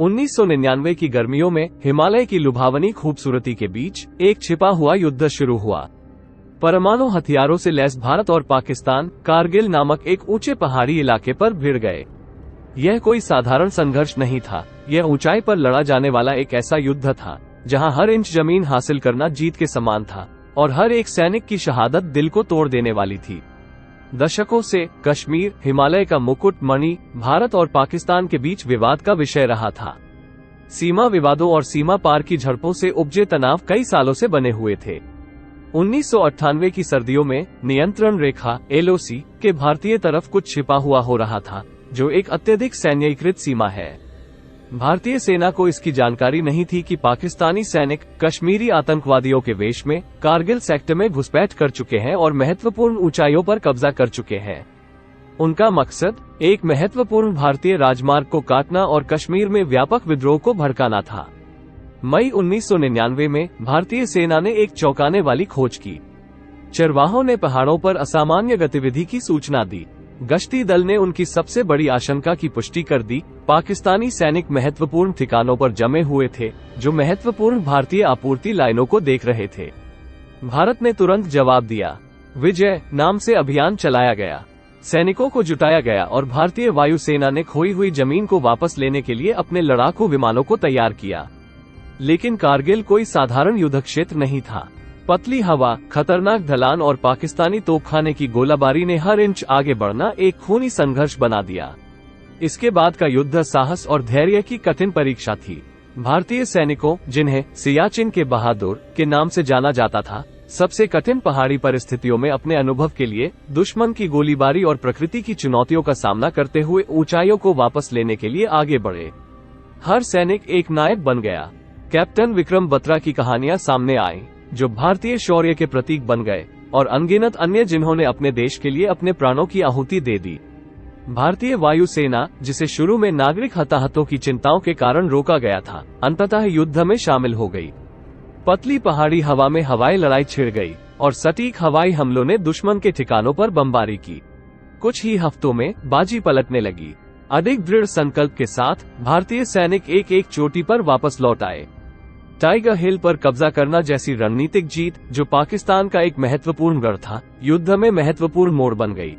1999 की गर्मियों में हिमालय की लुभावनी खूबसूरती के बीच एक छिपा हुआ युद्ध शुरू हुआ। परमाणु हथियारों से लैस भारत और पाकिस्तान कारगिल नामक एक ऊंचे पहाड़ी इलाके पर भिड़ गए। यह कोई साधारण संघर्ष नहीं था, यह ऊंचाई पर लड़ा जाने वाला एक ऐसा युद्ध था जहां हर इंच जमीन हासिल करना जीत के समान था और हर एक सैनिक की शहादत दिल को तोड़ देने वाली थी। दशकों से कश्मीर, हिमालय का मुकुट मणि, भारत और पाकिस्तान के बीच विवाद का विषय रहा था। सीमा विवादों और सीमा पार की झड़पों से उपजे तनाव कई सालों से बने हुए थे। 1998 की सर्दियों में नियंत्रण रेखा LOC के भारतीय तरफ कुछ छिपा हुआ हो रहा था, जो एक अत्यधिक सैन्यीकृत सीमा है। भारतीय सेना को इसकी जानकारी नहीं थी कि पाकिस्तानी सैनिक कश्मीरी आतंकवादियों के वेश में कारगिल सेक्टर में घुसपैठ कर चुके हैं और महत्वपूर्ण ऊंचाइयों पर कब्जा कर चुके हैं। उनका मकसद एक महत्वपूर्ण भारतीय राजमार्ग को काटना और कश्मीर में व्यापक विद्रोह को भड़काना था। मई 1999 में भारतीय सेना ने एक चौंकाने वाली खोज की। चरवाहों ने पहाड़ों पर असामान्य गतिविधि की सूचना दी। गश्ती दल ने उनकी सबसे बड़ी आशंका की पुष्टि कर दी। पाकिस्तानी सैनिक महत्वपूर्ण ठिकानों पर जमे हुए थे, जो महत्वपूर्ण भारतीय आपूर्ति लाइनों को देख रहे थे। भारत ने तुरंत जवाब दिया। विजय नाम से अभियान चलाया गया। सैनिकों को जुटाया गया और भारतीय वायुसेना ने खोई हुई जमीन को वापस लेने के लिए अपने लड़ाकू विमानों को तैयार किया। लेकिन कारगिल कोई साधारण युद्ध क्षेत्र नहीं था। पतली हवा, खतरनाक ढलान और पाकिस्तानी तोपखाने की गोलाबारी ने हर इंच आगे बढ़ना एक खूनी संघर्ष बना दिया। इसके बाद का युद्ध साहस और धैर्य की कठिन परीक्षा थी। भारतीय सैनिकों, जिन्हें सियाचिन के बहादुर के नाम से जाना जाता था, सबसे कठिन पहाड़ी परिस्थितियों में अपने अनुभव के लिए दुश्मन की गोलीबारी और प्रकृति की चुनौतियों का सामना करते हुए ऊंचाइयों को वापस लेने के लिए आगे बढ़े। हर सैनिक एक नायक बन गया। कैप्टन विक्रम बत्रा की कहानियां सामने आई, जो भारतीय शौर्य के प्रतीक बन गए, और अनगिनत अन्य जिन्होंने अपने देश के लिए अपने प्राणों की आहुति दे दी। भारतीय वायुसेना, जिसे शुरू में नागरिक हताहतों की चिंताओं के कारण रोका गया था, अंततः युद्ध में शामिल हो गई। पतली पहाड़ी हवा में हवाई लड़ाई छिड़ गई और सटीक हवाई हमलों ने दुश्मन के ठिकानों पर बमबारी की। कुछ ही हफ्तों में बाजी पलटने लगी। अधिक दृढ़ संकल्प के साथ भारतीय सैनिक एक एक चोटी पर वापस लौट आए। टाइगर हिल पर कब्जा करना जैसी रणनीतिक जीत, जो पाकिस्तान का एक महत्वपूर्ण गढ़ था, युद्ध में महत्वपूर्ण मोड़ बन गई।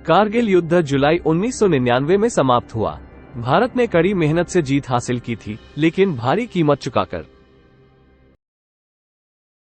कारगिल युद्ध जुलाई 1999 में समाप्त हुआ। भारत ने कड़ी मेहनत से जीत हासिल की थी, लेकिन भारी कीमत चुकाकर।